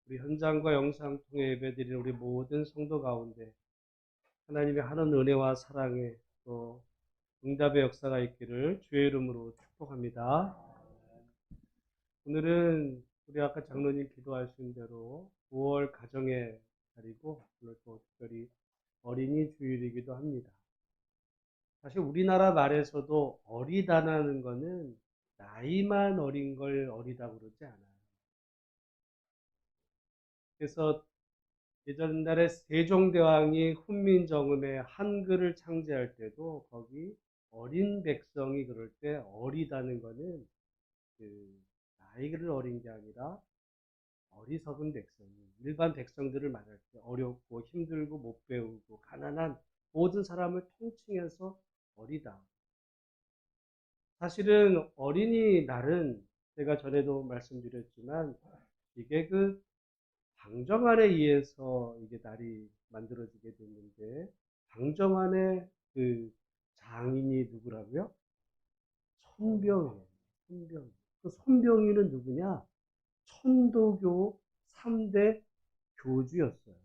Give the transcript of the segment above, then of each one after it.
우리 현장과 영상 통해 예배드리는 우리 모든 성도 가운데 하나님의 하는 은혜와 사랑에 또 응답의 역사가 있기를 주의 이름으로 축복합니다. 오늘은 우리 아까 장로님 기도하신 대로 5월 가정의 달이고 오늘 또 특별히 어린이 주일이기도 합니다. 사실 우리나라 말에서도 어리다라는 거는 나이만 어린 걸 어리다고 그러지 않아요. 그래서 예전날에 세종대왕이 훈민정음에 한글을 창제할 때도 거기 어린 백성이 그럴 때 어리다는 거는 그 나이를 어린 게 아니라 어리석은 백성이 일반 백성들을 말할 때 어렵고 힘들고 못 배우고 가난한 모든 사람을 통칭해서 어리다. 사실은 어린이날은 제가 전에도 말씀드렸지만 이게 그 방정환에 의해서 이게 날이 만들어지게 됐는데 방정환의 그 장인이 누구라고요? 손병이에요. 손병. 그 손병이는 누구냐? 천도교 3대 교주였어요.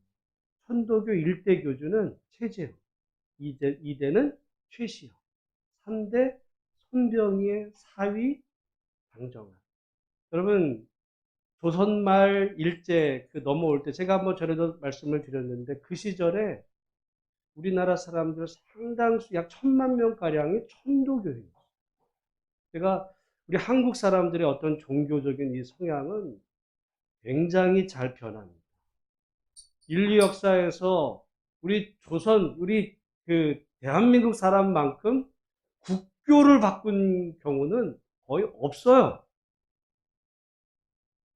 천도교 1대 교주는 최재우, 2대는 최시호, 3대 손병희의 사위 방정환. 여러분 조선말 일제 그 넘어올 때 제가 한번 전에도 말씀을 드렸는데 그 시절에 우리나라 사람들 상당수 약 1,000만 명 가량이 천도교인이에요. 제가 우리 한국 사람들의 어떤 종교적인 이 성향은 굉장히 잘 변합니다. 인류 역사에서 우리 조선, 우리 그 대한민국 사람만큼 국교를 바꾼 경우는 거의 없어요.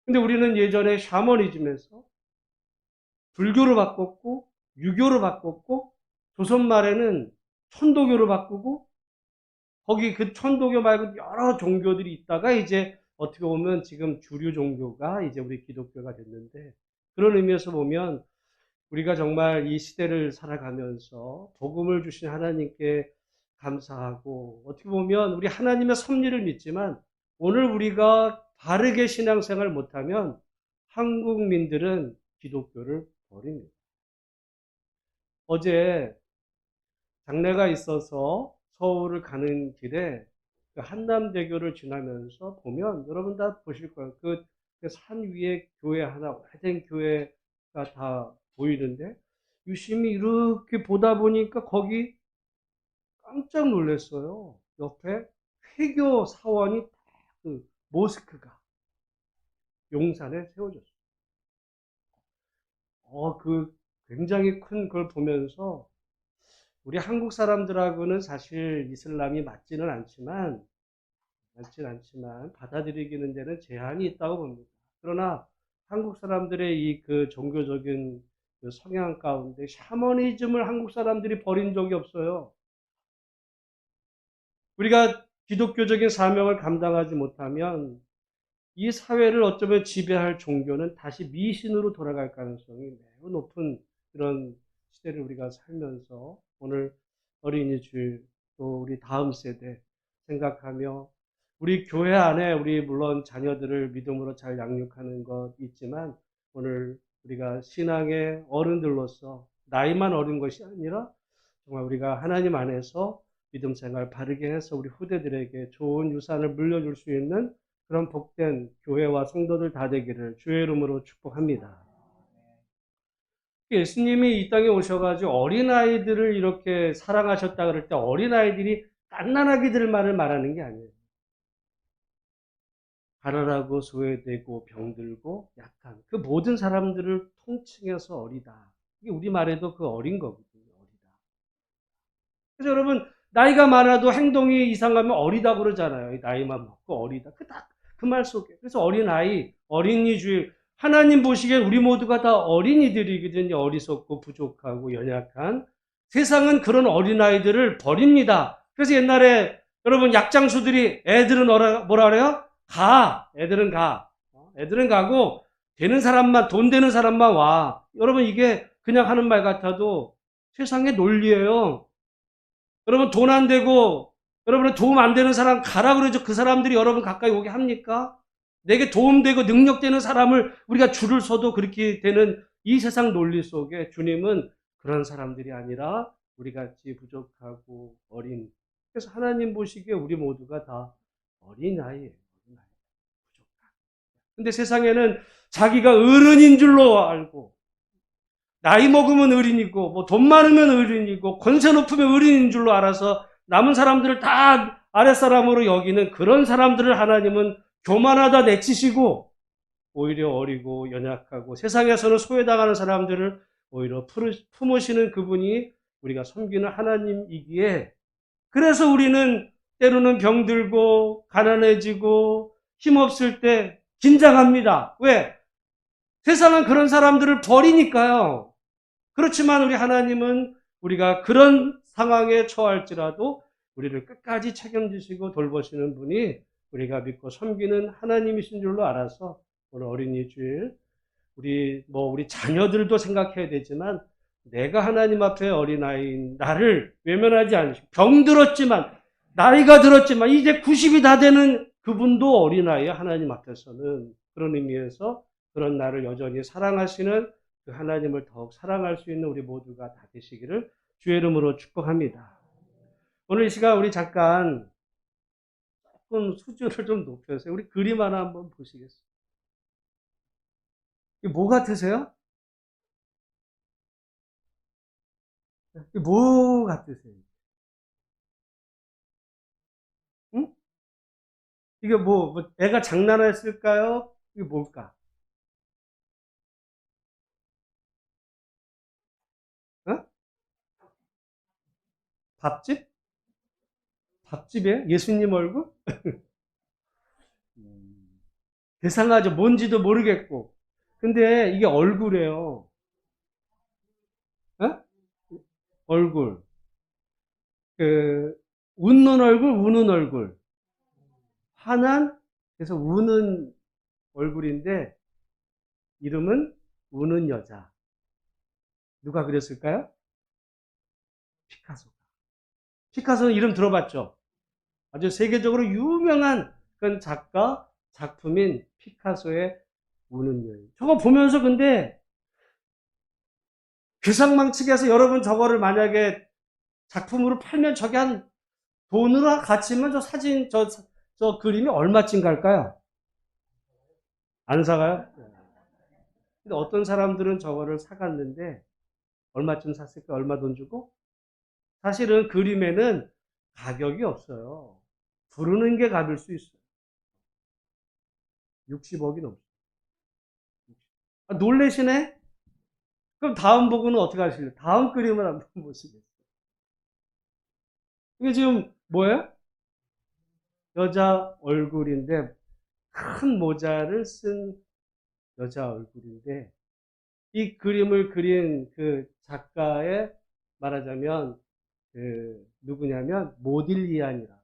근데 우리는 예전에 샤머니즘에서 불교를 바꿨고 유교를 바꿨고 조선 말에는 천도교를 바꾸고 거기 그 천도교 말고 여러 종교들이 있다가 이제 어떻게 보면 지금 주류 종교가 이제 우리 기독교가 됐는데 그런 의미에서 보면 우리가 정말 이 시대를 살아가면서 복음을 주신 하나님께 감사하고 어떻게 보면 우리 하나님의 섭리를 믿지만 오늘 우리가 바르게 신앙생활을 못하면 한국민들은 기독교를 버립니다. 어제 장례가 있어서 서울을 가는 길에 그 한남대교를 지나면서 보면 여러분 다 보실 거예요. 그 산 위에 교회 하나, 오래된 교회가 다 보이는데 유심히 이렇게 보다 보니까 거기 깜짝 놀랐어요. 옆에 회교 사원이 그 모스크가 용산에 세워졌어요. 그 굉장히 큰 걸 보면서 우리 한국 사람들하고는 사실 이슬람이 맞지는 않지만 받아들이기는 데는 제한이 있다고 봅니다. 그러나 한국 사람들의 이 그 종교적인 그 성향 가운데 샤머니즘을 한국 사람들이 버린 적이 없어요. 우리가 기독교적인 사명을 감당하지 못하면 이 사회를 어쩌면 지배할 종교는 다시 미신으로 돌아갈 가능성이 매우 높은 그런 시대를 우리가 살면서 오늘 어린이 주일 또 우리 다음 세대 생각하며 우리 교회 안에 우리 물론 자녀들을 믿음으로 잘 양육하는 것 있지만 오늘 우리가 신앙의 어른들로서 나이만 어린 것이 아니라 정말 우리가 하나님 안에서 믿음 생활 바르게 해서 우리 후대들에게 좋은 유산을 물려줄 수 있는 그런 복된 교회와 성도들 다 되기를 주의 이름으로 축복합니다. 예수님이 이 땅에 오셔가지고 어린아이들을 이렇게 사랑하셨다 그럴 때 어린아이들이 갓난아기들 말을 말하는 게 아니에요. 가난하고 소외되고 병들고 약한 그 모든 사람들을 통칭해서 어리다. 이게 우리말에도 그 어린 거거든요. 어리다. 그래서 여러분 나이가 많아도 행동이 이상하면 어리다 그러잖아요. 나이만 먹고 어리다. 그 말 속에. 그래서 어린아이, 어린이 주일. 하나님 보시기엔 우리 모두가 다 어린이들이거든요. 어리석고 부족하고 연약한. 세상은 그런 어린아이들을 버립니다. 그래서 옛날에 여러분 약장수들이 애들은 뭐라 그래요? 가. 애들은 가. 애들은 가고 되는 사람만, 돈 되는 사람만 와. 여러분 이게 그냥 하는 말 같아도 세상의 논리예요. 여러분 돈 안 되고 여러분은 도움 안 되는 사람 가라 그러죠. 그 사람들이 여러분 가까이 오게 합니까? 내게 도움되고 능력되는 사람을 우리가 줄을 서도 그렇게 되는 이 세상 논리 속에 주님은 그런 사람들이 아니라 우리같이 부족하고 어린, 그래서 하나님 보시기에 우리 모두가 다 어린아이예요. 부족한. 근데 세상에는 자기가 어른인 줄로 알고 나이 먹으면 어린이고 뭐 돈 많으면 어린이고 권세 높으면 어린인 줄로 알아서 남은 사람들을 다 아랫사람으로 여기는 그런 사람들을 하나님은 교만하다 내치시고 오히려 어리고 연약하고 세상에서는 소외당하는 사람들을 오히려 품으시는 그분이 우리가 섬기는 하나님이기에, 그래서 우리는 때로는 병들고 가난해지고 힘없을 때 긴장합니다. 왜? 세상은 그런 사람들을 버리니까요. 그렇지만 우리 하나님은 우리가 그런 상황에 처할지라도 우리를 끝까지 책임지시고 돌보시는 분이 우리가 믿고 섬기는 하나님이신 줄로 알아서 오늘 어린이 주일 우리 자녀들도 생각해야 되지만 내가 하나님 앞에 어린아이인 나를 외면하지 않으시고 병들었지만 나이가 들었지만 이제 90이 다 되는 그분도 어린아이야. 하나님 앞에서는. 그런 의미에서 그런 나를 여전히 사랑하시는 그 하나님을 더욱 사랑할 수 있는 우리 모두가 다 되시기를 주의 이름으로 축복합니다. 오늘 이 시간 우리 잠깐 조금 수준을 좀 높여서 우리 그림 하나 한번 보시겠습니다. 이게 뭐 같으세요? 이게 뭐 같으세요? 응? 이게 뭐 애가 장난했을까요? 이게 뭘까? 어? 밥집? 밥집에 예수님 얼굴? 대상하죠. 뭔지도 모르겠고. 근데 이게 얼굴이에요. 어? 얼굴. 그, 웃는 얼굴, 우는 얼굴. 화난, 그래서 우는 얼굴인데, 이름은 우는 여자. 누가 그렸을까요? 피카소. 피카소는 이름 들어봤죠? 아주 세계적으로 유명한 그런 작가, 작품인 피카소의 우는 여인. 저거 보면서 근데 괴상망측해서 여러분 저거를 만약에 작품으로 팔면 저게 한 돈으로 가치면 저 사진, 저 그림이 얼마쯤 갈까요? 안 사가요? 근데 어떤 사람들은 저거를 사갔는데 얼마쯤 샀을까? 얼마 돈 주고? 사실은 그림에는 가격이 없어요. 부르는 게 값일 수 있어요. 60억이 넘어요. 아, 놀래시네? 그럼 다음 보고는 어떻게 하실래요? 다음 그림을 한번 보시겠어요? 이게 지금 뭐예요? 여자 얼굴인데 큰 모자를 쓴 여자 얼굴인데 이 그림을 그린 그 작가의 말하자면 그 누구냐면 모딜리안이라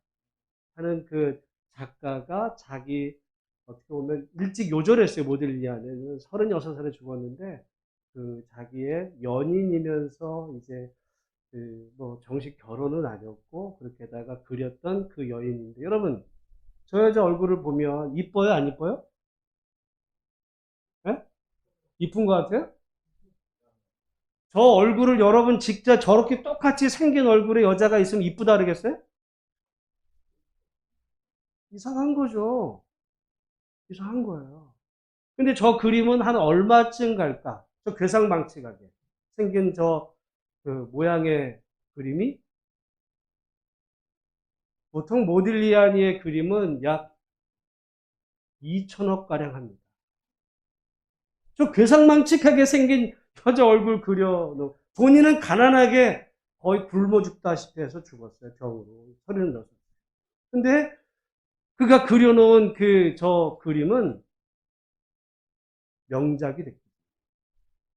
하는 그 작가가 자기 어떻게 보면 일찍 요절했어요. 모딜리안은 36살에 죽었는데 그 자기의 연인이면서 이제 그 뭐 정식 결혼은 아니었고 그렇게다가 그렸던 그 여인인데 여러분 저 여자 얼굴을 보면 이뻐요 안 이뻐요? 예? 이쁜 것 같아요? 저 얼굴을 여러분 직접 저렇게 똑같이 생긴 얼굴의 여자가 있으면 이쁘다 그러겠어요? 이상한 거죠. 이상한 거예요. 근데 저 그림은 한 얼마쯤 갈까? 저 괴상망측하게 생긴 저 그 모양의 그림이 보통 모딜리아니의 그림은 약 2천억 가량 합니다. 저 괴상망측하게 생긴 여자 얼굴 그려놓은 본인은 가난하게 거의 굶어 죽다시피 해서 죽었어요. 병으로 36. 근데 그가 그려놓은 저 그림은 명작이 됐어요.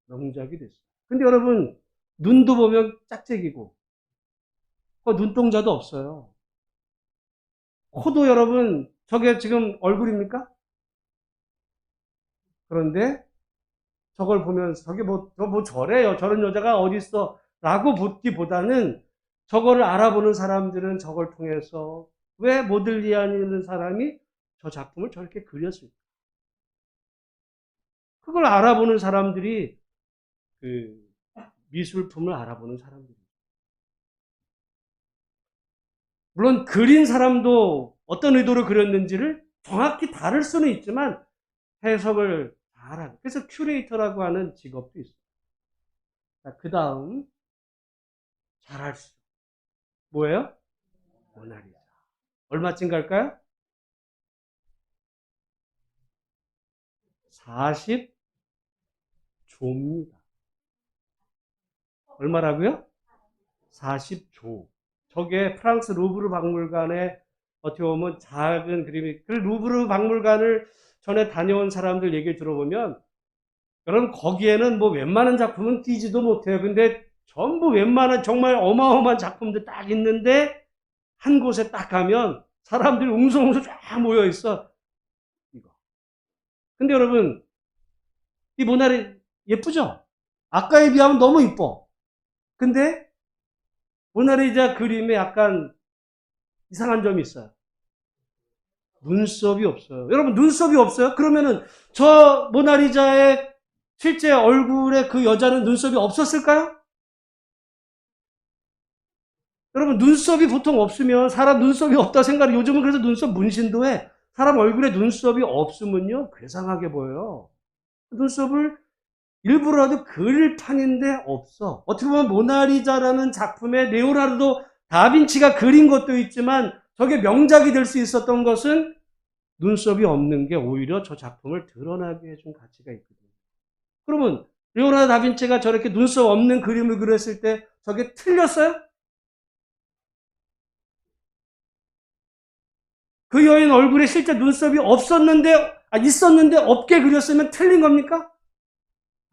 명작이 됐어요. 근데 여러분 눈도 보면 짝짝이고 눈동자도 없어요. 코도 여러분 저게 지금 얼굴입니까? 그런데 저걸 보면서 저게 뭐 저래요. 저런 여자가 어디 있어? 라고 묻기보다는 저거를 알아보는 사람들은 저걸 통해서 왜 모들리안이라는 사람이 저 작품을 저렇게 그렸을까? 그걸 알아보는 사람들이 그 미술품을 알아보는 사람들이에요. 물론 그린 사람도 어떤 의도로 그렸는지를 정확히 다를 수는 있지만 해석을 잘하는. 그래서 큐레이터라고 하는 직업도 있어요. 그 다음 잘할 수. 뭐예요? 모나리자. 얼마쯤 갈까요? 40조입니다. 얼마라고요? 40조. 저게 프랑스 루브르 박물관에 어떻게 보면 작은 그림이, 그 루브르 박물관을 전에 다녀온 사람들 얘기를 들어보면, 여러분 거기에는 뭐 웬만한 작품은 띄지도 못해요. 근데 전부 웬만한 정말 어마어마한 작품들 딱 있는데 한 곳에 딱 가면 사람들이 웅성웅성 쫙 모여 있어. 이거. 근데 여러분 이 모나리 예쁘죠? 아까에 비하면 너무 이뻐. 근데 모나리자 그림에 약간 이상한 점이 있어요. 눈썹이 없어요. 여러분 눈썹이 없어요? 그러면은 저 모나리자의 실제 얼굴에 그 여자는 눈썹이 없었을까요? 여러분 눈썹이 보통 없으면 사람 눈썹이 없다 생각을 요즘은 그래서 눈썹 문신도 해. 사람 얼굴에 눈썹이 없으면요 괴상하게 보여요. 눈썹을 일부러라도 그릴 판인데 없어. 어떻게 보면 모나리자라는 작품에 레오나르도 다빈치가 그린 것도 있지만 저게 명작이 될 수 있었던 것은 눈썹이 없는 게 오히려 저 작품을 드러나게 해준 가치가 있거든요. 그러면 레오나르도 다빈치가 저렇게 눈썹 없는 그림을 그렸을 때 저게 틀렸어요? 그 여인 얼굴에 실제 눈썹이 있었는데 없게 그렸으면 틀린 겁니까?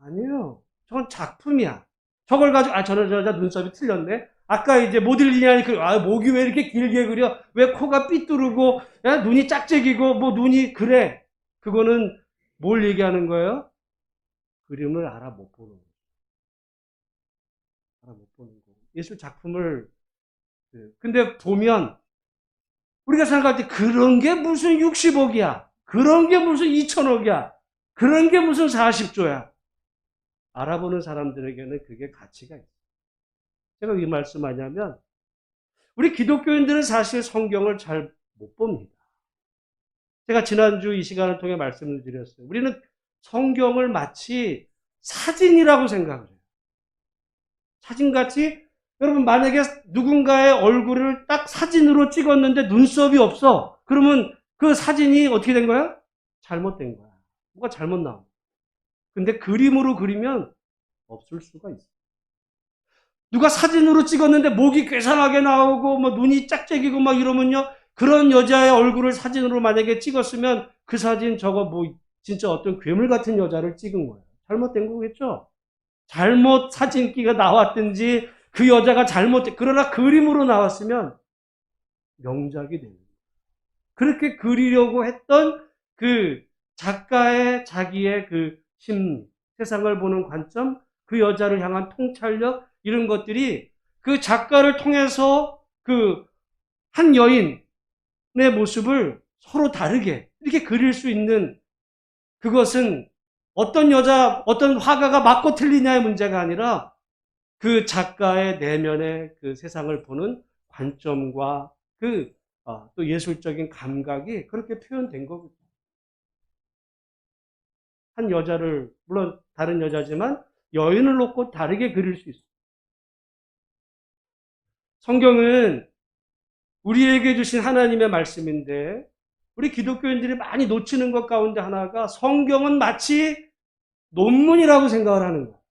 아니에요. 저건 작품이야. 저걸 가지고, 저는 저 눈썹이 틀렸네. 아까 이제 모딜리니아니 목이 왜 이렇게 길게 그려? 왜 코가 삐뚤고, 눈이 짝짝이고, 뭐 눈이, 그래. 그거는 뭘 얘기하는 거예요? 그림을 알아 못 보는 거. 알아 못 보는 거. 예술 작품을, 근데 보면, 우리가 생각할 때 그런 게 무슨 60억이야. 그런 게 무슨 2천억이야. 그런 게 무슨 40조야. 알아보는 사람들에게는 그게 가치가 있어요. 제가 왜 말씀하냐면 우리 기독교인들은 사실 성경을 잘 못 봅니다. 제가 지난주 이 시간을 통해 말씀을 드렸어요. 우리는 성경을 마치 사진이라고 생각을 해요. 사진같이 여러분 만약에 누군가의 얼굴을 딱 사진으로 찍었는데 눈썹이 없어. 그러면 그 사진이 어떻게 된 거야? 잘못된 거야. 뭐가 잘못 나와. 근데 그림으로 그리면 없을 수가 있어. 누가 사진으로 찍었는데 목이 괴상하게 나오고 뭐 눈이 짝짝이고 막 이러면요. 그런 여자의 얼굴을 사진으로 만약에 찍었으면 그 사진 저거 뭐 진짜 어떤 괴물 같은 여자를 찍은 거예요. 잘못된 거겠죠? 잘못 사진기가 나왔든지 그 여자가 그러나 그림으로 나왔으면 명작이 됩니다. 그렇게 그리려고 했던 그 작가의 자기의 그 심리, 세상을 보는 관점, 그 여자를 향한 통찰력, 이런 것들이 그 작가를 통해서 그 한 여인의 모습을 서로 다르게 이렇게 그릴 수 있는, 그것은 어떤 화가가 맞고 틀리냐의 문제가 아니라 그 작가의 내면의 그 세상을 보는 관점과 또 예술적인 감각이 그렇게 표현된 거거든요. 한 여자를, 물론 다른 여자지만 여인을 놓고 다르게 그릴 수 있어요. 성경은 우리에게 주신 하나님의 말씀인데 우리 기독교인들이 많이 놓치는 것 가운데 하나가 성경은 마치 논문이라고 생각을 하는 거예요.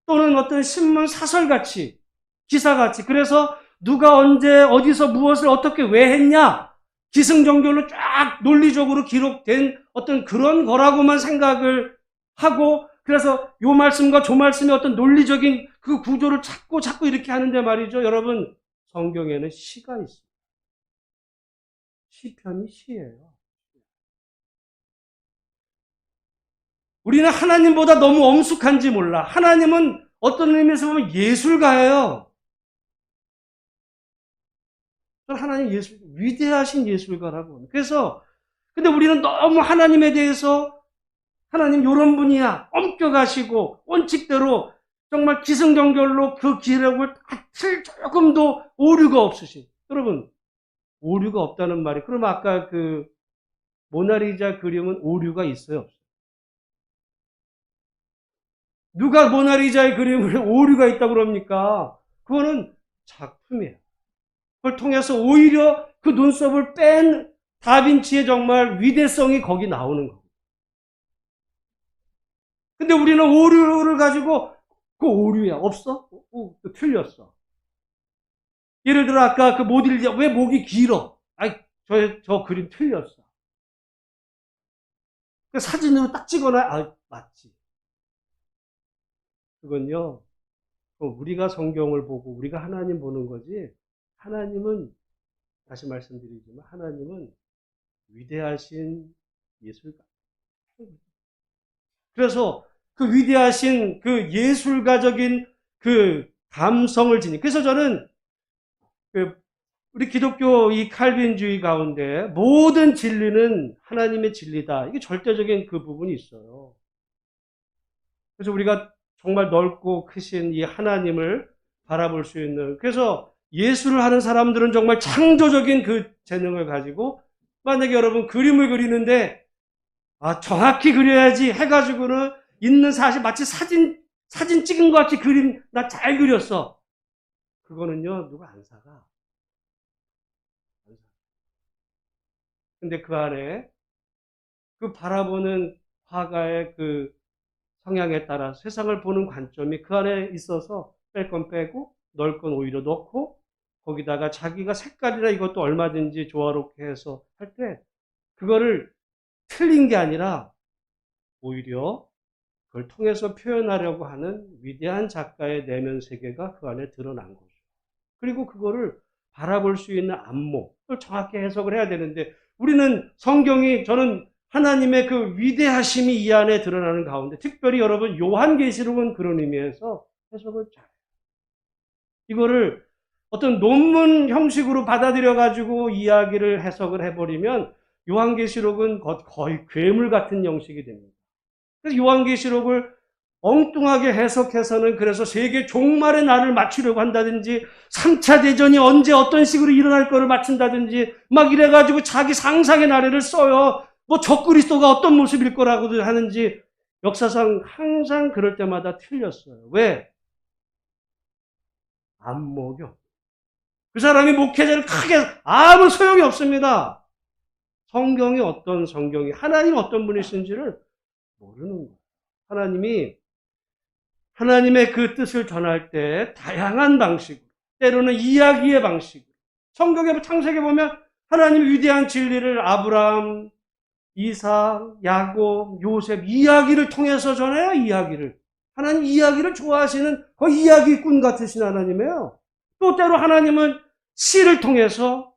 또는 어떤 신문 사설같이, 기사같이. 그래서 누가 언제 어디서 무엇을 어떻게 왜 했냐, 기승전결로 쫙 논리적으로 기록된 어떤 그런 거라고만 생각을 하고, 그래서 요 말씀과 저 말씀의 어떤 논리적인 그 구조를 찾고 이렇게 하는데 말이죠. 여러분, 성경에는 시가 있어요. 시편이 시예요. 우리는 하나님보다 너무 엄숙한지 몰라. 하나님은 어떤 의미에서 보면 예술가예요. 하나님 위대하신 예술가라고. 그래서, 근데 우리는 너무 하나님에 대해서 하나님 이런 분이야. 엄격하시고 원칙대로 정말 기승전결로 그 기록을 조금도 오류가 없으신. 여러분, 오류가 없다는 말이, 그럼 아까 그 모나리자 그림은 오류가 있어요, 없어요? 누가 모나리자의 그림을 오류가 있다고 그럽니까? 그거는 작품이에요. 그걸 통해서 오히려 그 눈썹을 뺀 다빈치의 정말 위대성이 거기 나오는 거예요. 근데 우리는 오류를 가지고 그 오류야. 없어? 틀렸어. 예를 들어 아까 그 모델 왜 목이 길어? 아이, 저 그림 틀렸어. 그 사진으로 딱 찍어놔. 아, 맞지. 그건요. 우리가 성경을 보고 우리가 하나님 보는 거지. 하나님은, 다시 말씀드리지만 하나님은 위대하신 예술가. 그래서 그 위대하신 그 예술가적인 그 감성을 지닌. 그래서 저는 그 우리 기독교 이 칼빈주의 가운데 모든 진리는 하나님의 진리다. 이게 절대적인 그 부분이 있어요. 그래서 우리가 정말 넓고 크신 이 하나님을 바라볼 수 있는, 그래서 예술을 하는 사람들은 정말 창조적인 그 재능을 가지고, 만약에 여러분 그림을 그리는데 정확히 그려야지 해가지고는 있는 사실 마치 사진 찍은 것 같이 그림 나 잘 그렸어. 그거는요 누가 안 사가. 근데 그 안에 그 바라보는 화가의 그 성향에 따라 세상을 보는 관점이 그 안에 있어서 뺄 건 빼고 넣을 건 오히려 넣고, 거기다가 자기가 색깔이나 이것도 얼마든지 조화롭게 해서 할 때 그거를 틀린 게 아니라 오히려 그걸 통해서 표현하려고 하는 위대한 작가의 내면 세계가 그 안에 드러난 거죠. 그리고 그거를 바라볼 수 있는 안목, 그걸 정확히 해석을 해야 되는데, 우리는 성경이, 저는 하나님의 그 위대하심이 이 안에 드러나는 가운데, 특별히 여러분 요한계시록은 그런 의미에서 해석을 잘해요. 이거를 어떤 논문 형식으로 받아들여 가지고 이야기를 해석을 해버리면 요한계시록은 거의 괴물 같은 형식이 됩니다. 그래서 요한계시록을 엉뚱하게 해석해서는, 그래서 세계 종말의 날을 맞추려고 한다든지 3차 대전이 언제 어떤 식으로 일어날 거를 맞춘다든지 막 이래가지고 자기 상상의 나래를 써요. 뭐 적그리스도가 어떤 모습일 거라고도 하는지. 역사상 항상 그럴 때마다 틀렸어요. 왜? 안목이 없어요. 그 사람이 목회자를 크게 아무 소용이 없습니다. 성경이 어떤 성경이, 하나님 어떤 분이신지를 모르는 거예요. 하나님의 그 뜻을 전할 때 다양한 방식으로, 때로는 이야기의 방식으로, 성경의 창세기에 보면 하나님의 위대한 진리를 아브라함, 이삭, 야곱, 요셉 이야기를 통해서 전해요. 이야기를. 하나님 이야기를 좋아하시는 거의 이야기꾼 같으신 하나님이에요. 또 때로 하나님은 시를 통해서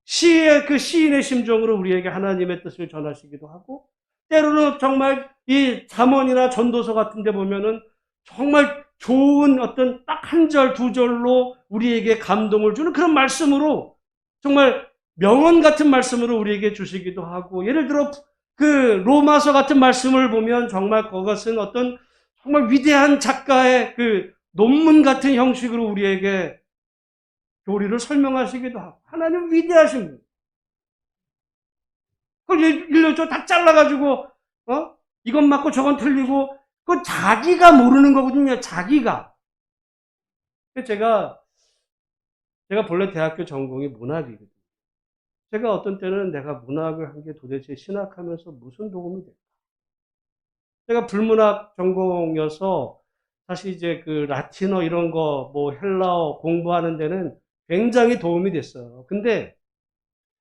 시의 그 시인의 심정으로 우리에게 하나님의 뜻을 전하시기도 하고, 때로는 정말 이 잠언이나 전도서 같은 데 보면은 정말 좋은 어떤 딱 한 절, 두 절로 우리에게 감동을 주는 그런 말씀으로, 정말 명언 같은 말씀으로 우리에게 주시기도 하고, 예를 들어 그 로마서 같은 말씀을 보면 정말 그것은 어떤 정말 위대한 작가의 그 논문 같은 형식으로 우리에게 교리를 설명하시기도 하고, 하나님 위대하신 분. 그걸 일러줘 다 잘라가지고, 이건 맞고 저건 틀리고, 그건 자기가 모르는 거거든요, 자기가. 제가 본래 대학교 전공이 문학이거든요. 제가 어떤 때는 내가 문학을 한 게 도대체 신학하면서 무슨 도움이 될까? 제가 불문학 전공이어서 사실 이제 그 라틴어 이런 거, 뭐 헬라어 공부하는 데는 굉장히 도움이 됐어요. 근데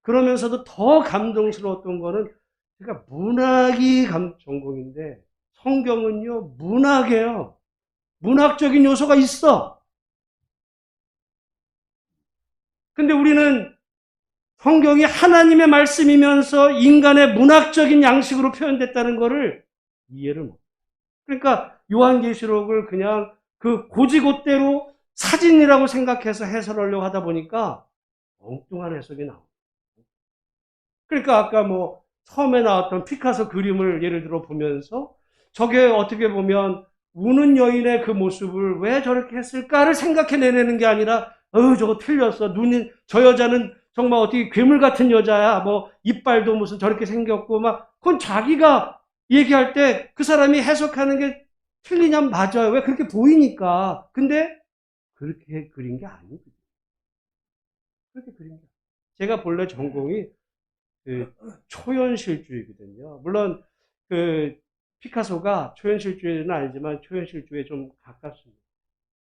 그러면서도 더 감동스러웠던 거는, 제가 문학이 전공인데 성경은요 문학이에요. 문학적인 요소가 있어. 근데 우리는 성경이 하나님의 말씀이면서 인간의 문학적인 양식으로 표현됐다는 것을 이해를 못해요. 그러니까 요한계시록을 그냥 그 고지고대로 사진이라고 생각해서 해설하려고 하다 보니까 엉뚱한 해석이 나옵니다. 그러니까 아까 뭐 처음에 나왔던 피카소 그림을 예를 들어 보면서 저게 어떻게 보면 우는 여인의 그 모습을 왜 저렇게 했을까를 생각해내는 게 아니라 저거 틀렸어. 저 여자는 정말 어떻게 괴물 같은 여자야. 뭐 이빨도 무슨 저렇게 생겼고 막 그건 자기가 얘기할 때 그 사람이 해석하는 게 틀리냐면 맞아요. 왜 그렇게 보이니까. 근데 그렇게 그린 게 아니거든요. 그렇게 그린 게. 제가 본래 전공이 그 초현실주의거든요. 물론 그 피카소가 초현실주의는 아니지만 초현실주의에 좀 가깝습니다.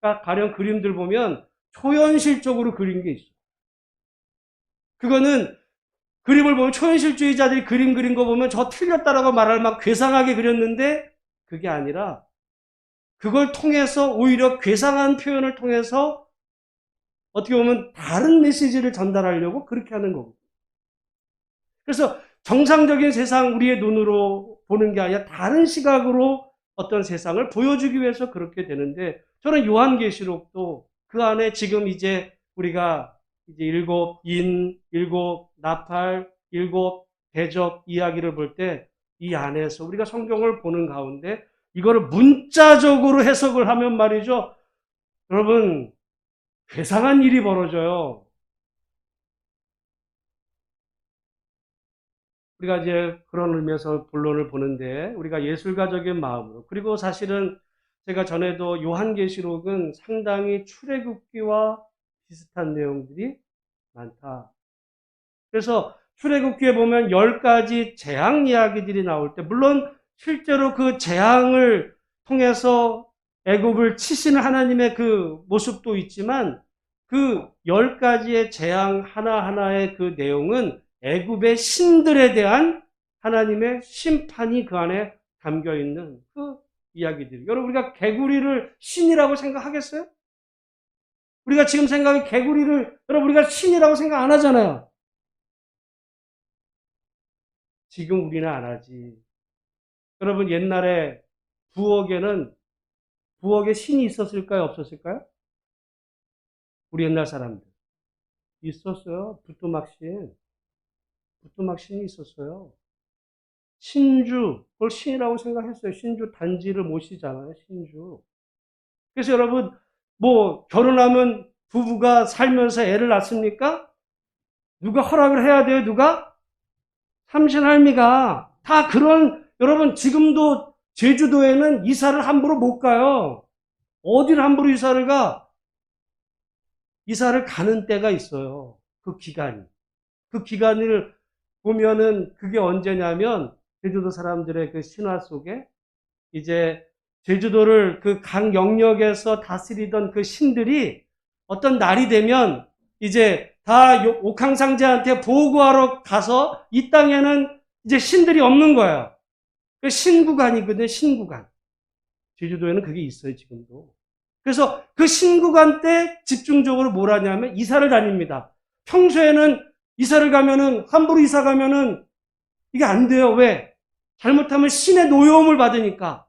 그러니까 가령 그림들 보면 초현실적으로 그린 게 있어요. 그거는 그림을 보면 초현실주의자들이 그림 그린 거 보면 저 틀렸다라고 말할 막 괴상하게 그렸는데 그게 아니라 그걸 통해서 오히려 괴상한 표현을 통해서 어떻게 보면 다른 메시지를 전달하려고 그렇게 하는 거고. 그래서 정상적인 세상 우리의 눈으로 보는 게 아니라 다른 시각으로 어떤 세상을 보여주기 위해서 그렇게 되는데 저는 요한계시록도 그 안에 지금 이제 우리가 이제 일곱 인, 일곱 나팔, 일곱 대접 이야기를 볼 때 이 안에서 우리가 성경을 보는 가운데 이거를 문자적으로 해석을 하면 말이죠. 여러분, 괴상한 일이 벌어져요. 우리가 이제 그런 의미에서 본론을 보는데 우리가 예술가적인 마음으로 그리고 사실은 제가 전에도 요한계시록은 상당히 출애굽기와 비슷한 내용들이 많다. 그래서 출애굽기에 보면 10가지 재앙 이야기들이 나올 때 물론 실제로 그 재앙을 통해서 애굽을 치시는 하나님의 그 모습도 있지만 그 10가지의 재앙 하나하나의 그 내용은 애굽의 신들에 대한 하나님의 심판이 그 안에 담겨 있는 그 이야기들. 여러분 우리가 개구리를 신이라고 생각하겠어요? 우리가 지금 생각해 개구리를 여러분 우리가 신이라고 생각 안 하잖아요. 지금 우리는 안 하지. 여러분 옛날에 부엌에 신이 있었을까요? 없었을까요? 우리 옛날 사람들. 있었어요. 부뚜막신이 있었어요. 신주, 그걸 신이라고 생각했어요. 신주 단지를 모시잖아요. 신주. 그래서 여러분 뭐 결혼하면 부부가 살면서 애를 낳습니까? 누가 허락을 해야 돼요? 누가? 삼신할미가. 다 그런 여러분 지금도 제주도에는 이사를 함부로 못 가요. 어디를 함부로 이사를 가? 이사를 가는 때가 있어요. 그 기간이. 그 기간을 보면은 그게 언제냐면 제주도 사람들의 그 신화 속에 이제 제주도를 그 강 영역에서 다스리던 그 신들이 어떤 날이 되면 이제 다 옥황상제한테 보고하러 가서 이 땅에는 이제 신들이 없는 거예요. 그 신구간이거든요. 신구간. 제주도에는 그게 있어요. 지금도. 그래서 그 신구간 때 집중적으로 뭘 하냐면 이사를 다닙니다. 평소에는 이사를 가면은 함부로 이사 가면은 이게 안 돼요. 왜? 잘못하면 신의 노여움을 받으니까.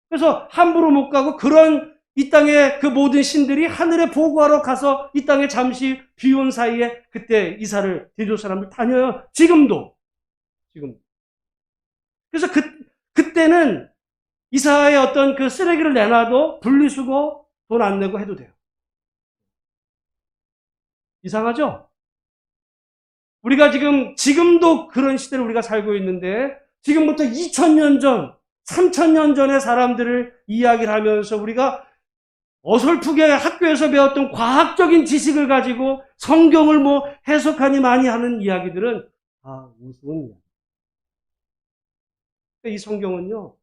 그래서 함부로 못 가고 그런 이 땅의 그 모든 신들이 하늘에 보고하러 가서 이 땅에 잠시 비온 사이에 그때 이사를 제주도 사람들 다녀요. 지금도. 지금. 그래서 그때는 이사의 어떤 그 쓰레기를 내놔도 분리수거 돈 안 내고 해도 돼요. 이상하죠? 우리가 지금도 그런 시대를 우리가 살고 있는데, 지금부터 2000년 전, 3000년 전의 사람들을 이야기를 하면서 우리가 어설프게 학교에서 배웠던 과학적인 지식을 가지고 성경을 뭐 해석하니 많이 하는 이야기들은 우스운 이야기. 이 성경은요,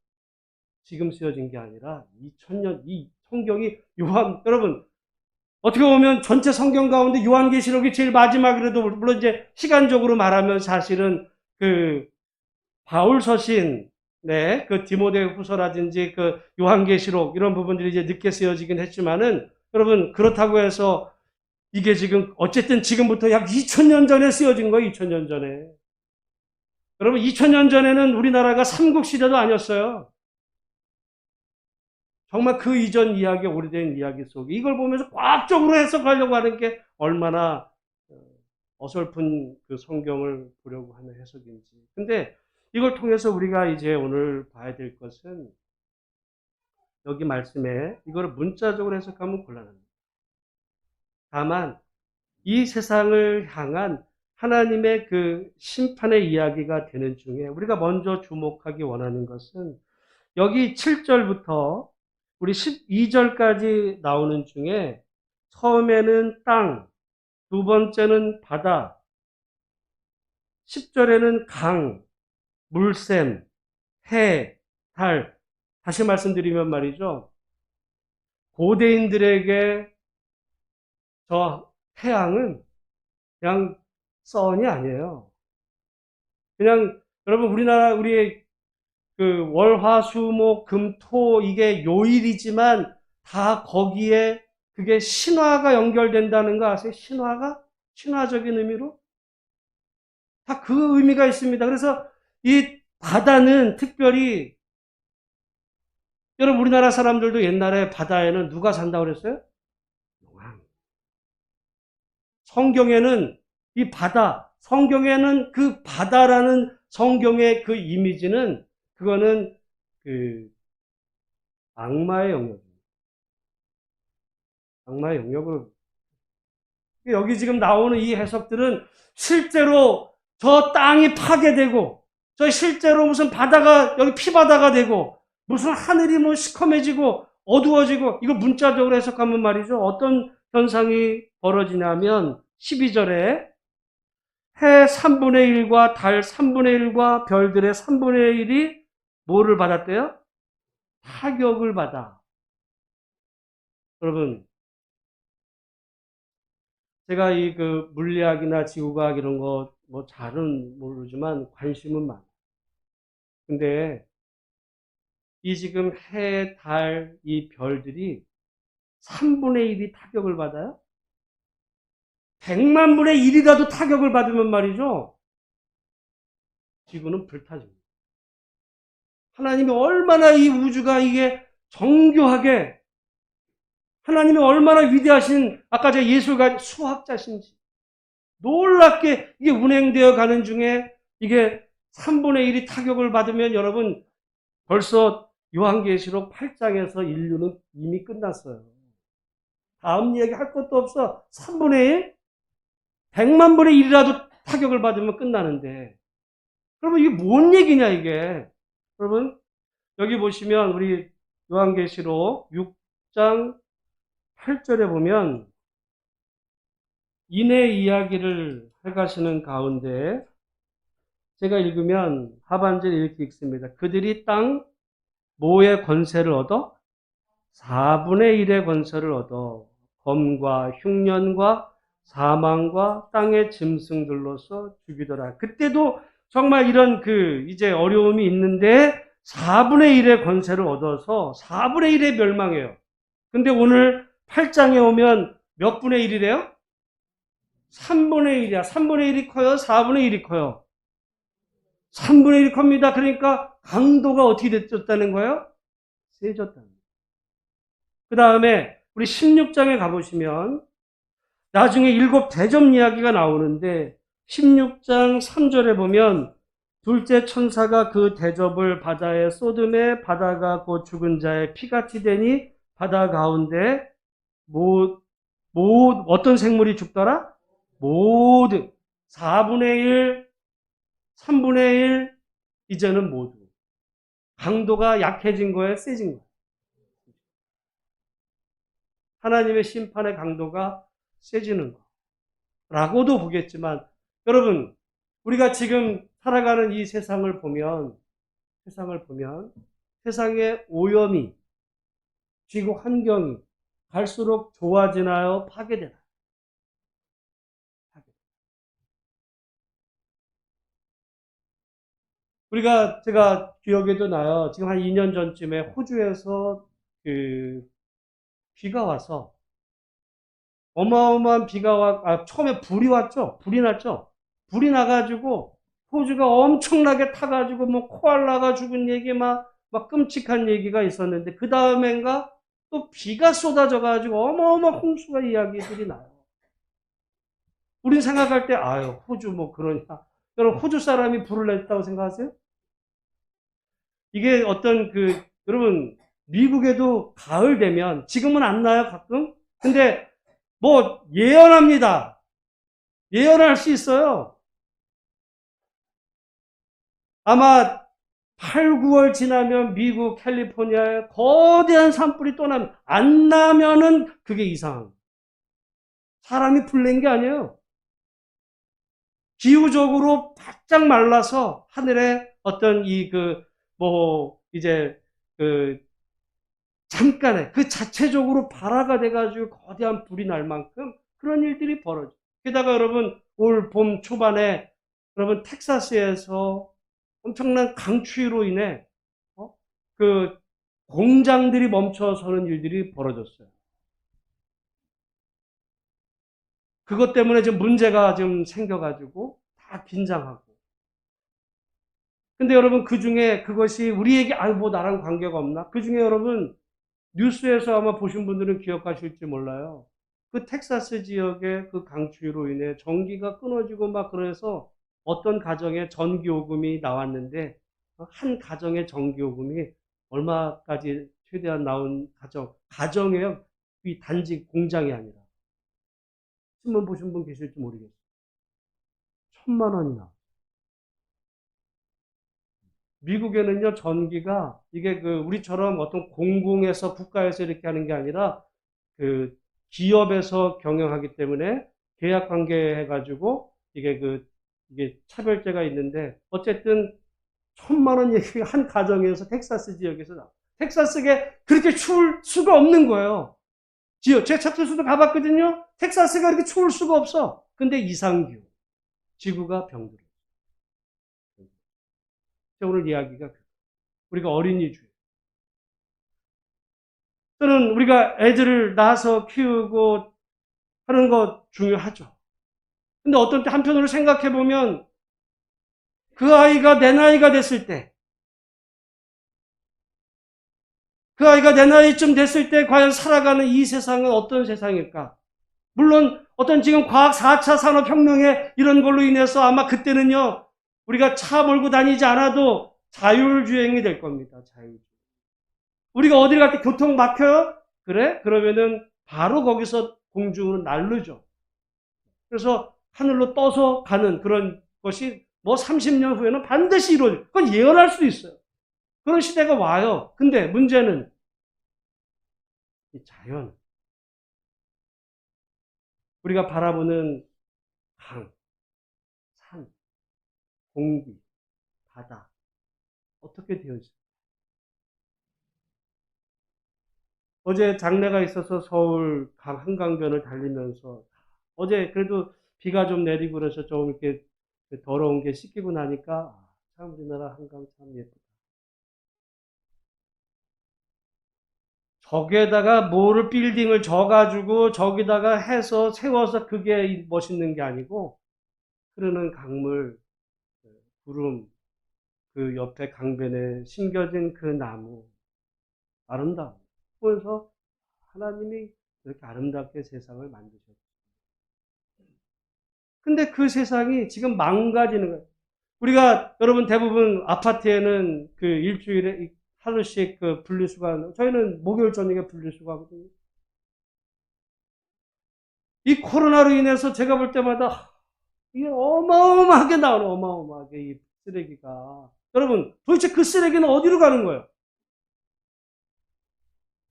지금 쓰여진 게 아니라 2000년, 이 성경이 여러분, 어떻게 보면 전체 성경 가운데 요한계시록이 제일 마지막이라도 물론 이제 시간적으로 말하면 사실은 그 바울 서신, 네, 그 디모데 후서라든지 그 요한계시록 이런 부분들이 이제 늦게 쓰여지긴 했지만은 여러분 그렇다고 해서 이게 지금 어쨌든 지금부터 약 2000년 전에 쓰여진 거예요. 2000년 전에. 여러분 2000년 전에는 우리나라가 삼국시대도 아니었어요. 정말 그 이전 이야기, 오래된 이야기 속에 이걸 보면서 과학적으로 해석하려고 하는 게 얼마나 어설픈 그 성경을 보려고 하는 해석인지. 근데 이걸 통해서 우리가 이제 오늘 봐야 될 것은 여기 말씀에 이걸 문자적으로 해석하면 곤란합니다. 다만 이 세상을 향한 하나님의 그 심판의 이야기가 되는 중에 우리가 먼저 주목하기 원하는 것은 여기 7절부터 우리 12절까지 나오는 중에 처음에는 땅, 두 번째는 바다, 10절에는 강, 물샘, 해, 달. 다시 말씀드리면 말이죠. 고대인들에게 저 태양은 그냥 선이 아니에요. 그냥 여러분 우리나라 우리의 그 월화수목금토 이게 요일이지만 다 거기에 그게 신화가 연결된다는 거 아세요? 신화가? 신화적인 의미로? 다 그 의미가 있습니다. 그래서 이 바다는 특별히 여러분 우리나라 사람들도 옛날에 바다에는 누가 산다고 그랬어요? 용왕. 성경에는 이 바다, 성경에는 그 바다라는 성경의 그 이미지는 그거는 그 악마의 영역입니다. 악마의 영역으로. 여기 지금 나오는 이 해석들은 실제로 저 땅이 파괴되고 저 실제로 무슨 바다가 여기 피바다가 되고 무슨 하늘이 뭐 시커매지고 어두워지고 이거 문자적으로 해석하면 말이죠. 어떤 현상이 벌어지냐면 12절에 해 3분의 1과 달 3분의 1과 별들의 3분의 1이 뭐를 받았대요? 타격을 받아. 여러분, 제가 이 그 물리학이나 지구과학 이런 거 뭐 잘은 모르지만 관심은 많아요. 근데 이 지금 해, 달, 이 별들이 3분의 1이 타격을 받아요? 100만 분의 1이라도 타격을 받으면 말이죠. 지구는 불타집니다. 하나님이 얼마나 이 우주가 이게 정교하게 하나님이 얼마나 위대하신 아까 제가 예술가 수학자신지 놀랍게 이게 운행되어 가는 중에 이게 3분의 1이 타격을 받으면 여러분 벌써 요한계시록 8장에서 인류는 이미 끝났어요. 다음 얘기 할 것도 없어. 3분의 1? 100만 분의 1이라도 타격을 받으면 끝나는데 그러면 이게 뭔 얘기냐 이게. 여러분 여기 보시면 우리 요한계시록 6장 8절에 보면 인의 이야기를 해가시는 가운데 제가 읽으면 하반절에 이렇게 읽습니다. 그들이 땅 뭐의 권세를 얻어? 4분의 1의 권세를 얻어 검과 흉년과 사망과 땅의 짐승들로서 죽이더라. 그때도 정말 이런 그 이제 어려움이 있는데 4분의 1의 권세를 얻어서 4분의 1에 멸망해요. 근데 오늘 8장에 오면 몇 분의 1이래요? 3분의 1이야. 3분의 1이 커요? 4분의 1이 커요? 3분의 1이 큽니다. 그러니까 강도가 어떻게 됐다는 거예요? 세졌다는 거예요. 그 다음에 우리 16장에 가보시면 나중에 7 대접 이야기가 나오는데 16장 3절에 보면 둘째 천사가 그 대접을 바다에 쏟음에 바다가 곧 죽은 자의 피같이 되니 바다 가운데 어떤 생물이 죽더라? 모두 4분의 1, 3분의 1 이제는 모두 강도가 약해진 거예요? 세진 거예요? 하나님의 심판의 강도가 세지는 거라고도 보겠지만 여러분 우리가 지금 살아가는 이 세상을 보면 세상의 오염이 지구 환경이 갈수록 좋아지나요? 파괴되나요? 제가 기억에도 나요. 지금 한 2년 전쯤에 호주에서 그 비가 와서 어마어마한 비가 처음에 불이 왔죠. 불이 났죠. 불이 나가지고 호주가 엄청나게 타가지고 뭐 코알라가 죽은 얘기 막 끔찍한 얘기가 있었는데 그 다음엔가 또 비가 쏟아져가지고 어마어마한 홍수가 이야기들이 나요. 우린 생각할 때, 아유, 호주 뭐 그러냐. 여러분, 호주 사람이 불을 냈다고 생각하세요? 이게 어떤 여러분, 미국에도 가을 되면, 지금은 안 나요, 가끔? 근데, 뭐, 예언합니다. 예언할 수 있어요. 아마 8, 9월 지나면 미국 캘리포니아에 거대한 산불이 또 나면, 안 나면은 그게 이상한 거예요. 사람이 불낸 게 아니에요. 기후적으로 바짝 말라서 하늘에 어떤 이제, 잠깐에 그 자체적으로 발화가 돼가지고 거대한 불이 날 만큼 그런 일들이 벌어져. 게다가 여러분, 올 봄 초반에 여러분, 텍사스에서 엄청난 강추위로 인해, 그 공장들이 멈춰서는 일들이 벌어졌어요. 그것 때문에 지금 문제가 좀 생겨가지고 다 긴장하고. 근데 여러분, 그 중에 그것이 우리에게, 아유, 뭐 나랑 관계가 없나? 그 중에 여러분, 뉴스에서 아마 보신 분들은 기억하실지 몰라요. 그 텍사스 지역의 그 강추위로 인해 전기가 끊어지고 막 그래서 어떤 가정에 전기요금이 나왔는데, 한 가정의 전기요금이 얼마까지 최대한 나온 가정이에요. 이 단지 공장이 아니라. 신문 보신 분 계실지 모르겠어요. 1,000만 원이나. 미국에는요, 전기가 이게 우리처럼 어떤 공공에서 국가에서 이렇게 하는 게 아니라 그 기업에서 경영하기 때문에 계약 관계 해가지고 이게 차별제가 있는데 어쨌든 1,000만 원 얘기가 한 가정에서 텍사스 지역에서 나. 텍사스에 그렇게 추울 수가 없는 거예요. 제가 텍사스도 가봤거든요. 텍사스가 그렇게 추울 수가 없어. 근데 이상기후. 지구가 병들어. 오늘 이야기가 우리가 어린이주의. 또는 우리가 애들을 낳아서 키우고 하는 거 중요하죠. 근데 어떤 때 한편으로 생각해 보면 그 아이가 내 나이가 됐을 때, 그 아이가 내 나이쯤 됐을 때 과연 살아가는 이 세상은 어떤 세상일까? 물론 어떤 지금 과학 4차 산업혁명에 이런 걸로 인해서 아마 그때는요, 우리가 차 몰고 다니지 않아도 자율주행이 될 겁니다. 자율주행. 우리가 어딜 갈 때 교통 막혀요? 그래? 그러면은 바로 거기서 공중으로 날르죠. 그래서 하늘로 떠서 가는 그런 것이 뭐 30년 후에는 반드시 이루어져요. 그건 예언할 수 있어요. 그런 시대가 와요. 근데 문제는 이 자연. 우리가 바라보는 강, 산, 공기, 바다. 어떻게 되어 있어요? 어제 장례가 있어서 서울 한강변을 달리면서 어제 그래도 비가 좀 내리고 그래서 좀 이렇게 더러운 게 씻기고 나니까 참 우리나라 한강 참 예쁘다. 저기에다가 뭐를 빌딩을 져가지고 저기다가 해서 세워서 그게 멋있는 게 아니고 흐르는 강물, 구름, 그 옆에 강변에 심겨진 그 나무 아름다워. 그래서 하나님이 이렇게 아름답게 세상을 만드셨어요. 근데 그 세상이 지금 망가지는 거예요. 우리가 여러분 대부분 아파트에는 그 일주일에 하루씩 그 분리수거, 저희는 목요일 저녁에 분리수거 하거든요. 이 코로나로 인해서 제가 볼 때마다 이게 어마어마하게 나오는 어마어마하게 이 쓰레기가. 여러분 도대체 그 쓰레기는 어디로 가는 거예요?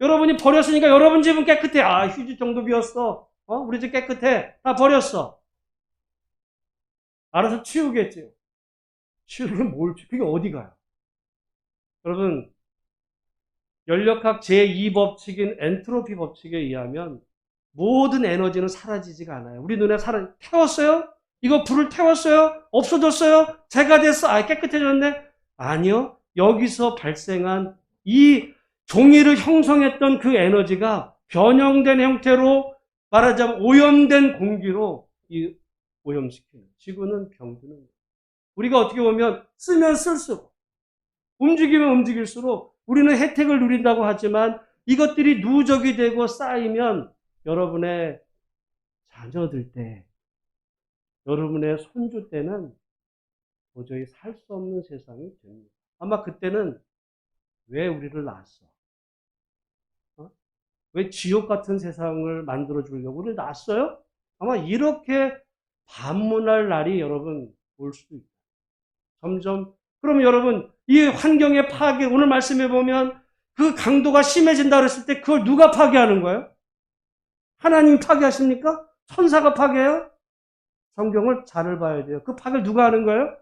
여러분이 버렸으니까 여러분 집은 깨끗해. 아, 휴지 정도 비었어. 우리 집 깨끗해. 다 버렸어. 알아서 치우겠지요. 치우면 그게 어디 가요? 여러분, 연력학 제2법칙인 엔트로피 법칙에 의하면 모든 에너지는 사라지지가 않아요. 우리 눈에 태웠어요? 이거 불을 태웠어요? 없어졌어요? 재가 됐어? 아, 깨끗해졌네? 아니요. 여기서 발생한 이 종이를 형성했던 그 에너지가 변형된 형태로 말하자면 오염된 공기로 오염시키는. 지구는 병드는 거예요. 우리가 어떻게 보면 쓰면 쓸수록, 움직이면 움직일수록 우리는 혜택을 누린다고 하지만 이것들이 누적이 되고 쌓이면 여러분의 자녀들 때 여러분의 손주 때는 도저히 살 수 없는 세상이 됩니다. 아마 그때는 왜 우리를 낳았어? 어? 왜 지옥 같은 세상을 만들어 주려고 우리를 낳았어요? 아마 이렇게 반문할 날이 여러분 올 수도 있다. 점점. 그러면 여러분, 이 환경의 파괴, 오늘 말씀해 보면 그 강도가 심해진다 그랬을 때 그걸 누가 파괴하는 거예요? 하나님이 파괴하십니까? 천사가 파괴해요? 성경을 잘 봐야 돼요. 그 파괴를 누가 하는 거예요?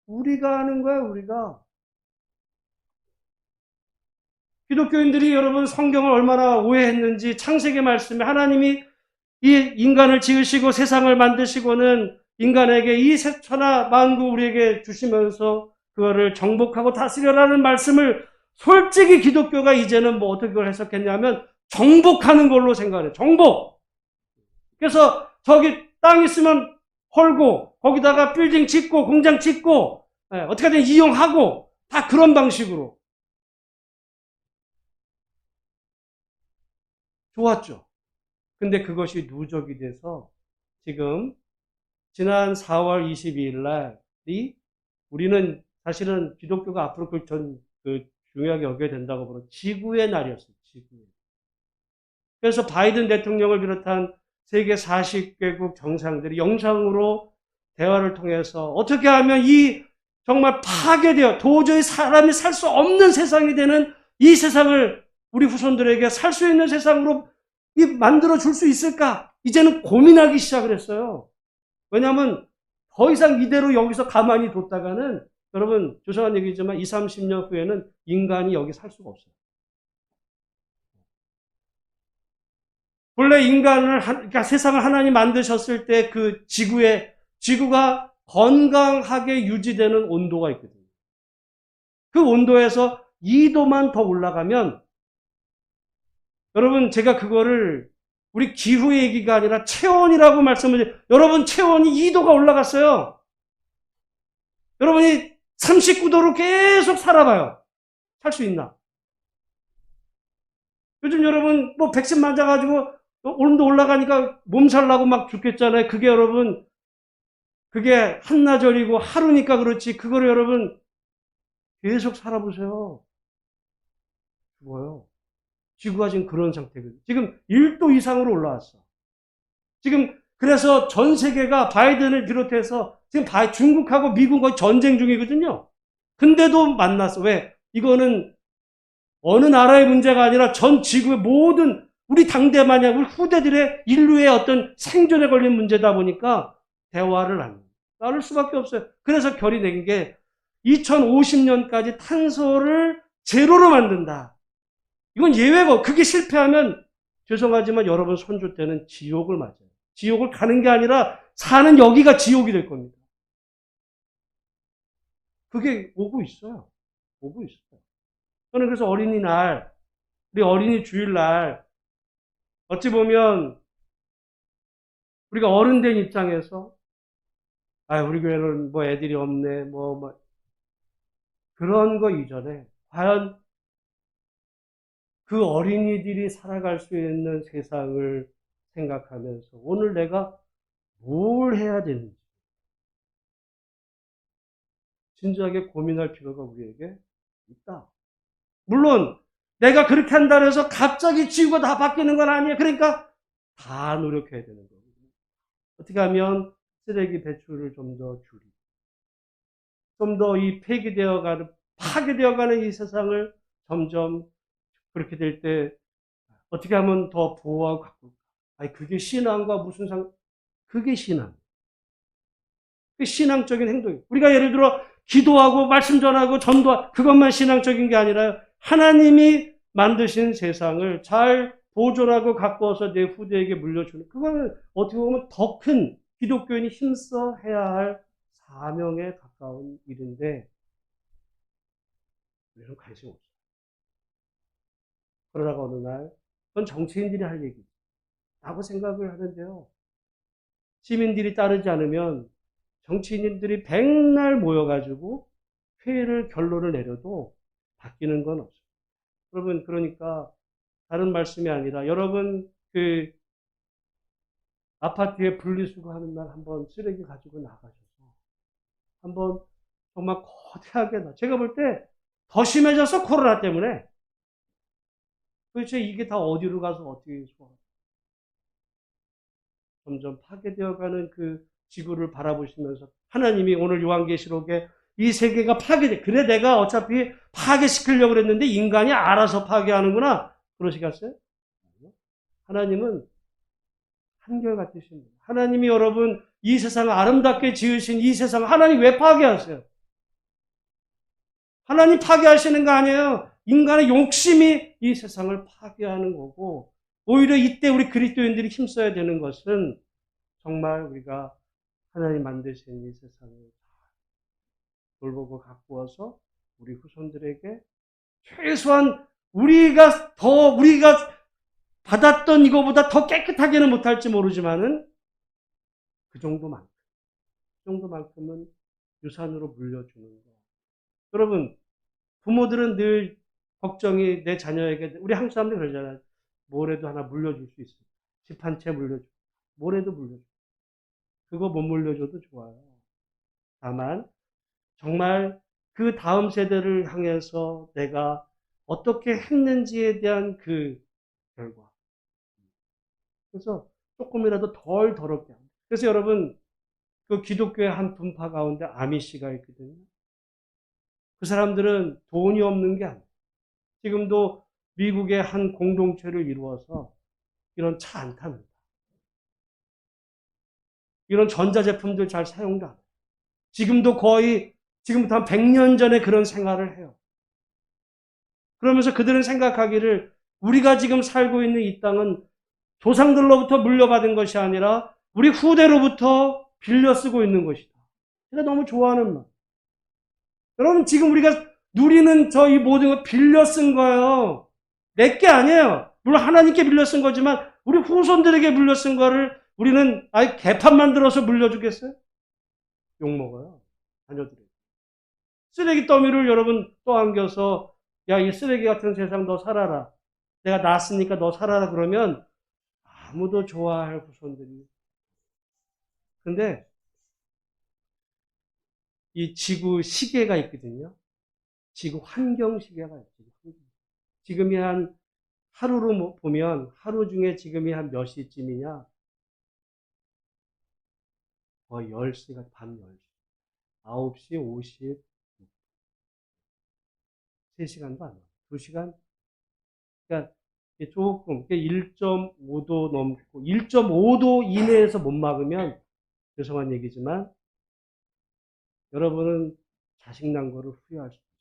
우리가 하는 거예요, 우리가. 기독교인들이 여러분 성경을 얼마나 오해했는지, 창세기 말씀에 하나님이 이 인간을 지으시고 세상을 만드시고는 인간에게 이 천하 만국 우리에게 주시면서 그거를 정복하고 다스려라는 말씀을 솔직히 기독교가 이제는 뭐 어떻게 그걸 해석했냐면 정복하는 걸로 생각해요. 정복. 그래서 저기 땅 있으면 헐고 거기다가 빌딩 짓고 공장 짓고 어떻게든 이용하고 다 그런 방식으로. 좋았죠. 근데 그것이 누적이 돼서 지금 지난 4월 22일 날이 우리는 사실은 기독교가 앞으로 그 중요하게 여겨야 된다고 보는 지구의 날이었어요. 지구의. 그래서 바이든 대통령을 비롯한 세계 40개국 정상들이 영상으로 대화를 통해서 어떻게 하면 이 정말 파괴되어 도저히 사람이 살 수 없는 세상이 되는 이 세상을 우리 후손들에게 살 수 있는 세상으로 만들어 줄 수 있을까? 이제는 고민하기 시작을 했어요. 왜냐하면 더 이상 이대로 여기서 가만히 뒀다가는 여러분 죄송한 얘기지만 20, 30년 후에는 인간이 여기 살 수가 없어요. 원래 그러니까 세상을 하나님 만드셨을 때 그 지구가 건강하게 유지되는 온도가 있거든요. 그 온도에서 2도만 더 올라가면 여러분 제가 그거를 우리 기후 얘기가 아니라 체온이라고 말씀을 여러분 체온이 2도가 올라갔어요. 여러분이 39도로 계속 살아봐요. 살 수 있나? 요즘 여러분 뭐 백신 맞아가지고 온도 올라가니까 몸살 나고 막 죽겠잖아요. 그게 여러분 그게 한나절이고 하루니까 그렇지 그거를 여러분 계속 살아보세요. 죽어요. 지구가 지금 그런 상태거든요. 지금 1도 이상으로 올라왔어. 지금 그래서 전 세계가 바이든을 비롯해서 지금 중국하고 미국과 전쟁 중이거든요. 근데도 만났어. 왜? 이거는 어느 나라의 문제가 아니라 전 지구의 모든 우리 당대만이 우리 후대들의 인류의 어떤 생존에 걸린 문제다 보니까 대화를 나눌 수밖에 없어요. 그래서 결의 낸 게 2050년까지 탄소를 제로로 만든다. 이건 예외고 그게 실패하면 죄송하지만 여러분 손주 때는 지옥을 맞아요. 지옥을 가는 게 아니라 사는 여기가 지옥이 될 겁니다. 그게 오고 있어요. 오고 있어요. 저는 그래서 어린이날, 우리 어린이 주일날 어찌 보면 우리가 어른 된 입장에서 우리 교회는 뭐 애들이 없네, 뭐 그런 거 이전에 과연 그 어린이들이 살아갈 수 있는 세상을 생각하면서 오늘 내가 뭘 해야 되는지 진지하게 고민할 필요가 우리에게 있다. 물론 내가 그렇게 한다 해서 갑자기 지구가 다 바뀌는 건 아니에요. 그러니까 다 노력해야 되는 거거든요. 어떻게 하면 쓰레기 배출을 좀 더 줄이고 좀 더 이 파괴되어가는 이 세상을 점점 그렇게 될 때 어떻게 하면 더 보호하고 가꿀까? 그게 신앙과 무슨 그게 신앙. 그게 신앙적인 행동이에요. 우리가 예를 들어 기도하고 말씀 전하고 전도하고 그것만 신앙적인 게 아니라 하나님이 만드신 세상을 잘 보존하고 가꾸어서 내 후대에게 물려주는 그거는 어떻게 보면 더 큰 기독교인이 힘써 해야 할 사명에 가까운 일인데 우리는 관심 없어요. 그러다가 어느 날 그건 정치인들이 할 얘기라고 생각을 하는데요. 시민들이 따르지 않으면 정치인들이 백날 모여가지고 회의를 결론을 내려도 바뀌는 건 없어요. 여러분 그러니까 다른 말씀이 아니라 여러분 아파트에 분리수거하는 날 한번 쓰레기 가지고 나가셔서 한번 정말 거대하게 제가 볼 때 더 심해졌어, 코로나 때문에. 도대체 이게 다 어디로 가서 어떻게 소화? 점점 파괴되어가는 그 지구를 바라보시면서 하나님이 오늘 요한계시록에 이 세계가 파괴돼. 그래 내가 어차피 파괴시키려고 그랬는데 인간이 알아서 파괴하는구나. 그러시겠어요? 하나님은 한결같으신 분. 하나님이 여러분 이 세상을 아름답게 지으신 이 세상을 하나님 왜 파괴하세요? 하나님 파괴하시는 거 아니에요. 인간의 욕심이 이 세상을 파괴하는 거고 오히려 이때 우리 그리스도인들이 힘써야 되는 것은 정말 우리가 하나님 만드신 이 세상을 돌보고 가꾸어서 우리 후손들에게 최소한 우리가 받았던 이거보다 더 깨끗하게는 못할지 모르지만은 그 정도만큼은 유산으로 물려주는 거. 여러분, 부모들은 늘 걱정이 내 자녀에게, 우리 한국 사람들 그러잖아요. 뭐라도 하나 물려줄 수 있어. 집 한 채 물려줘. 뭐라도 물려줘. 그거 못 물려줘도 좋아요. 다만, 정말 그 다음 세대를 향해서 내가 어떻게 했는지에 대한 그 결과. 그래서 조금이라도 덜 더럽게 합니다. 그래서 여러분, 그 기독교의 한 분파 가운데 아미시가 있거든요. 그 사람들은 돈이 없는 게 아니에요. 지금도 미국의 한 공동체를 이루어서 이런 차 안 탑니다. 이런 전자제품들 잘 사용도 안 해요. 지금도 거의 지금부터 한 100년 전에 그런 생활을 해요. 그러면서 그들은 생각하기를 우리가 지금 살고 있는 이 땅은 조상들로부터 물려받은 것이 아니라 우리 후대로부터 빌려 쓰고 있는 것이다. 제가 너무 좋아하는 말. 여러분 지금 우리가 누리는 저 이 모든 거 빌려 쓴 거예요. 내 게 아니에요. 물론 하나님께 빌려 쓴 거지만 우리 후손들에게 물려 쓴 거를 우리는 아예 개판 만들어서 물려주겠어요? 욕먹어요. 자녀들에게. 쓰레기 더미를 여러분 또 안겨서 야, 이 쓰레기 같은 세상 너 살아라. 내가 낳았으니까 너 살아라 그러면 아무도 좋아할 후손들이. 근데 이 지구 시계가 있거든요. 지구 환경 시계가 있어요. 지금이 한 하루로 보면 하루 중에 지금이 한 몇 시쯤이냐? 거의 10시가 밤 10시. 9시 50, 3시간도 안 와요. 2시간? 그러니까 조금 1.5도 넘고 1.5도 이내에서 못 막으면 죄송한 얘기지만 여러분은 자식 난 거를 후회할 수 있어요.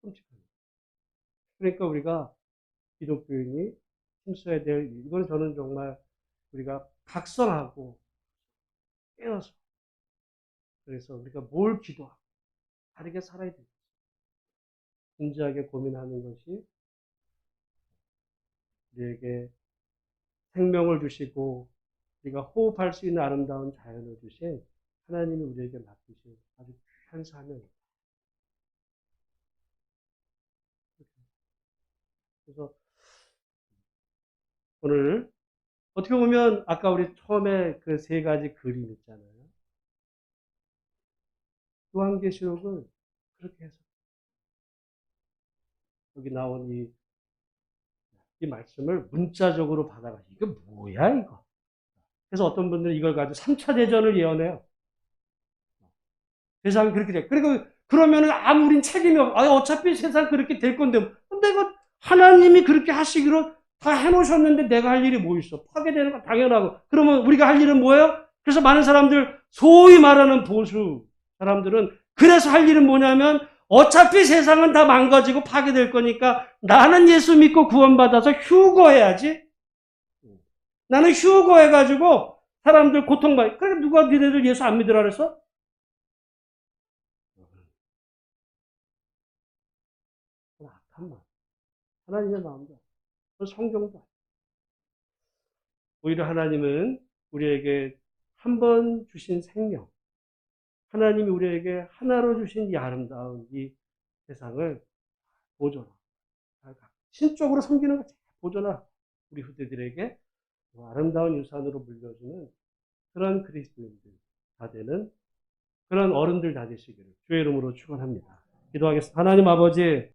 끔찍합니다. 그러니까 우리가 기독교인이 힘써야 될 이건 저는 정말 우리가 각성하고 깨어서 그래서 우리가 뭘 기도하고 다르게 살아야 돼요. 진지하게 고민하는 것이 우리에게 생명을 주시고 우리가 호흡할 수 있는 아름다운 자연을 주신 하나님이 우리에게 맡기신 아주 귀한 사명입니다. 그래서 오늘 어떻게 보면 아까 우리 처음에 그 세 가지 그림 있잖아요. 요한계시록을 그렇게 해서 여기 나온 이 말씀을 문자적으로 받아가지고 이게 뭐야 이거. 그래서 어떤 분들은 이걸 가지고 3차 대전을 예언해요. 세상이 그렇게 돼. 그리고 그러면은 우린 책임이 없어. 어차피 세상 그렇게 될 건데. 내가 하나님이 그렇게 하시기로 다 해놓으셨는데 내가 할 일이 뭐 있어? 파괴되는 건 당연하고. 그러면 우리가 할 일은 뭐예요? 그래서 많은 사람들, 소위 말하는 보수 사람들은 그래서 할 일은 뭐냐면 어차피 세상은 다 망가지고 파괴될 거니까 나는 예수 믿고 구원받아서 휴거해야지. 나는 휴거해가지고 사람들 고통받. 그래 누가 니네들 예수 안 믿으라 그랬어? 악한 말. 하나님의 마음도 성경도 오히려 하나님은 우리에게 한 번 주신 생명, 하나님이 우리에게 하나로 주신 이 아름다운 이 세상을 보존하고 신적으로 섬기는 거 보존하고 우리 후대들에게 아름다운 유산으로 물려주는 그런 그리스도인들 다 되는 그런 어른들 다 되시기를 주의 이름으로 축원합니다. 기도하겠습니다. 하나님 아버지,